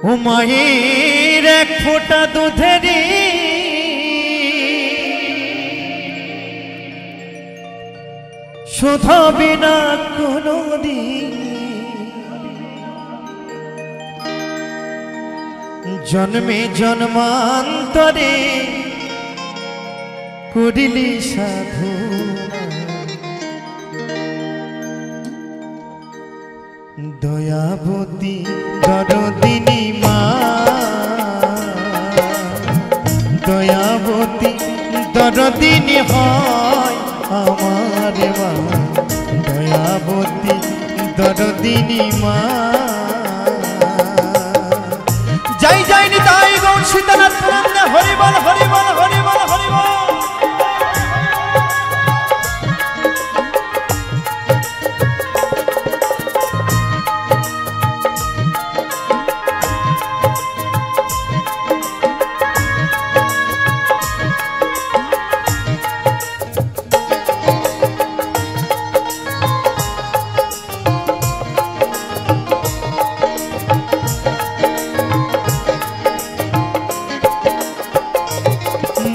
ও মায়ের এক ফোঁটা দুধেরই শোধাবে না কোনোদিন, জন্মে জন্মান্তরে করিলি সাধু দয়াবতী দরদিনী মা, দয়াবতী দরদিনী হয় আমার মা, দয়াবতী দরদিনী মা। যাই যাইনি তাই গৌর সীতানাথ পুরাণে হরিবল হরিবল হরিবল হরিবল।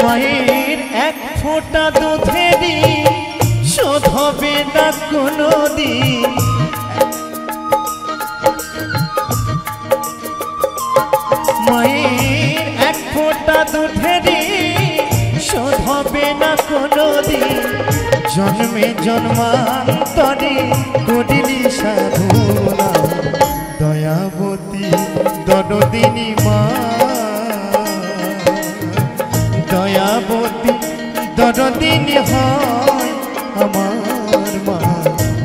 মায়ের এক ফোঁটা দুধেরই শোধ হবে না কোনোদিন, মায়ের এক ফোঁটা দুধেরই শোধ হবে না কোনোদিন, জন্মে জন্মান্তরে করিলি সাধনা দয়াবতী দরদিনী মা, দয়াবতী দরদিনী হয় আমার মা,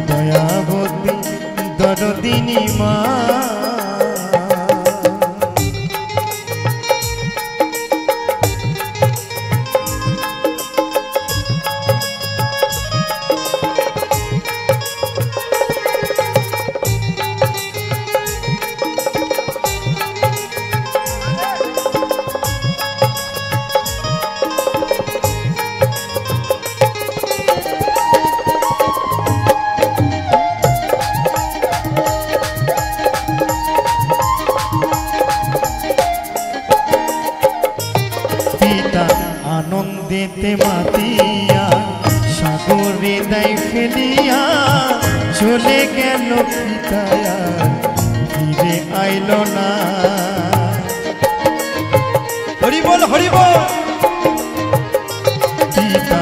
দয়াবতী দরদিনী মা। আনন্দেতে মাতিয়া সাগরে দেয় ফেলিয়া চলে গেল পিতায়া ফিরে আইল না। হরিবল হরিবল। পিতা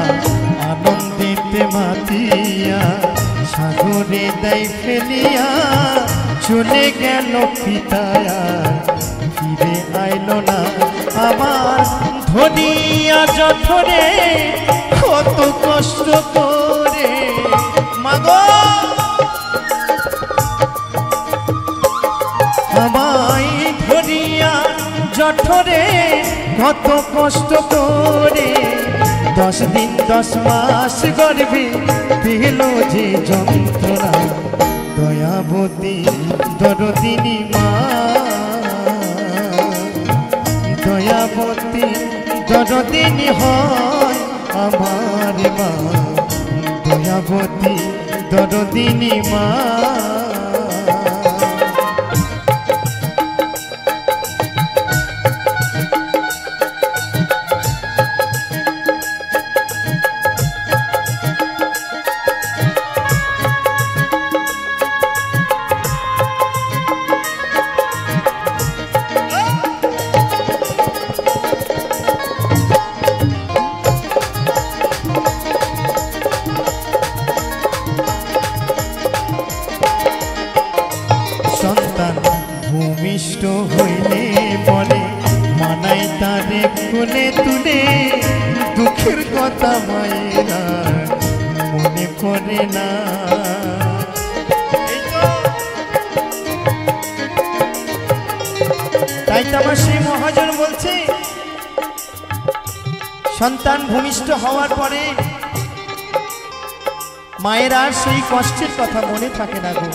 আনন্দেতে মাতিয়া সাগরে দেয় ফেলিয়া চলে গেল পিতায়া ফিরে আইল না। আমার ধনিয়া যঠরে কত কষ্ট করে মাগো আমায় ধনিয়া যঠরে কত কষ্ট করে 10 দিন 10 মাস গর্ভে পেল যে যন্ত্রণা দয়াবতী দরদিনী মা, দয়াবতী দরদিনী হয় আমার মা, দয়াবতী দরদিনী মা। ভূমিষ্ঠ হইলে বলে মানাই তারে কোলে তুলে, দুঃখের কথা মায়েরা মনে করে না। তাই তো আমার সেই মহাজন বলছে সন্তান ভূমিষ্ঠ হওয়ার পরে মায়ের আর সেই কষ্টের কথা মনে থাকে না গো।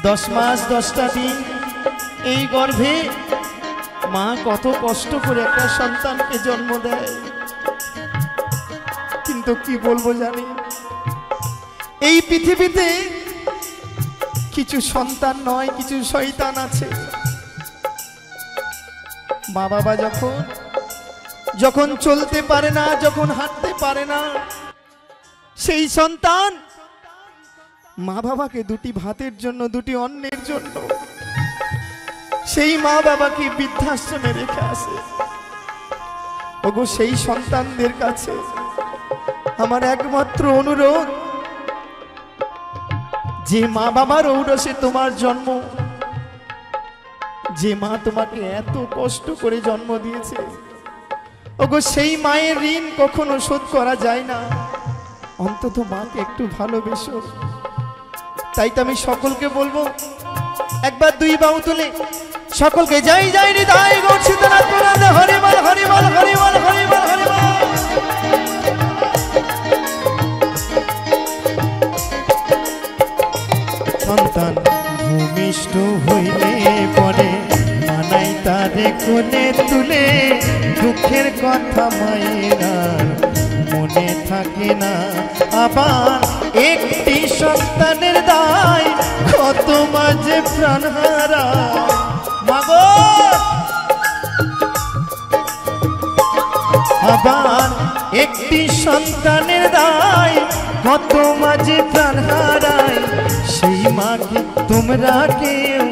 10 মাস 10টা দিন এই গর্ভে মা কত কষ্ট করে একটা সন্তানকে জন্ম দেয়, কিন্তু কি বলবো জানি এই পৃথিবীতে কিছু সন্তান নয় কিছু শয়তান আছে মা বাবা যখন যখন চলতে পারে না, যখন হাঁটতে পারে না, সেই সন্তান মা বাবাকে দুটি ভাতের জন্য, দুটি অন্নের জন্য সেই মা বাবাকে বৃদ্ধাশ্রমে রেখে আসে। ওগো সেই সন্তানদের কাছে আমার একমাত্র অনুরোধ, যে মা বাবার ঔরসে তোমার জন্ম, যে মা তোমাকে এত কষ্ট করে জন্ম দিয়েছে, ওগো সেই মায়ের ঋণ কখনো শোধ করা যায় না। অন্তত মাকে একটু ভালোবেসো। তাই তো আমি সকলকে বলবো, একবার দুই বাহু তুলে সকলকে যাই যাই হৃদয় গৌর সীতানাথ প্রণাম, হরি বল হরি বল হরি বল হরি বল হরি বল। সন্তান ভূমিষ্ঠ হইলে পরে মানাই তারে কোলে তুলে, দুঃখের কথা মায়েরা মনে থাকে না। আবার একটি সন্তানের দায় কত মাঝে প্রাণ হারা। মাগো আবার একটি সন্তানের দায় কত মাঝে প্রাণ হারায়। সেই মাকে তোমরা কেউ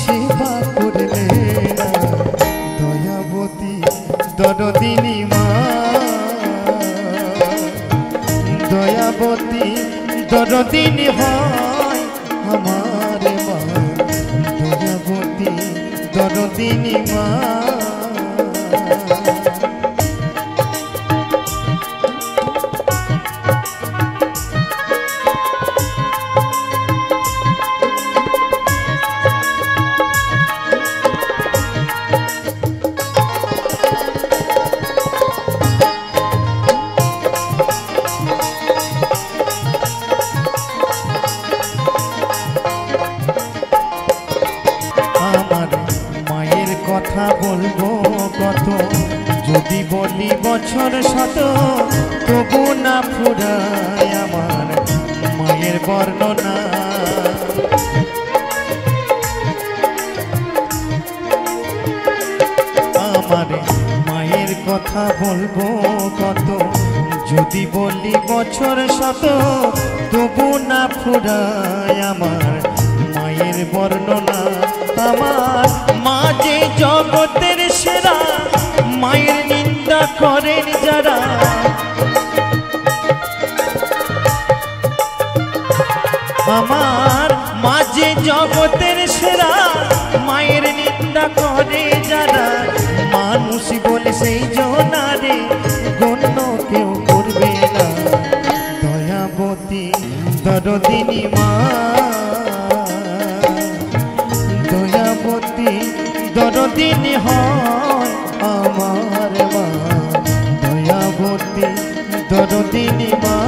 সেবা করবে না। দয়াবতী দরদিনী মা, দয়াবতী দরদিনী হয় আমার মা, দয়াবতী দরদিনী মা। কথা বলবো কত, যদি বলি বছর শত, তবু না ফুরায় আমার মায়ের বর্ণনা। আমার মায়ের কথা বলবো কত, যদি বলি বছর শত, তবু না ফুরায় আমার মায়ের বর্ণনা। আমার মা যে জগতের সেরা, মায়ের নিন্দা করেন যারা। আমার মা যে জগতের সেরা, মায়ের নিন্দা করে যারা। মানুষ বলে সেই জনারে গণ্য কেউ করবে না। দয়াবতী দরদিনী মা, দয়াবতী দরদিনী হয় আমার মা, দয়াবতী দরদিনী মা।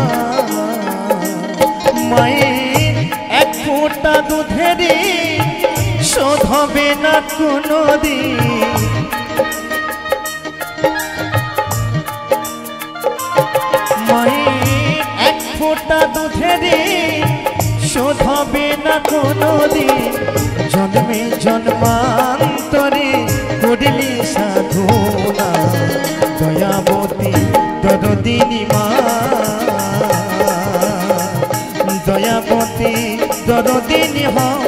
মায়ের এক ফোঁটা দুধের শোধ হবে না কোনোদিন। মায়ের এক ফোঁটা দুধের শোধ হবে না কোনোদিন। জন্মে জন্মান্তরে করলি সাধনা। দয়াবতী দরদিনী মা, দয়াবতী দরদিনী হয়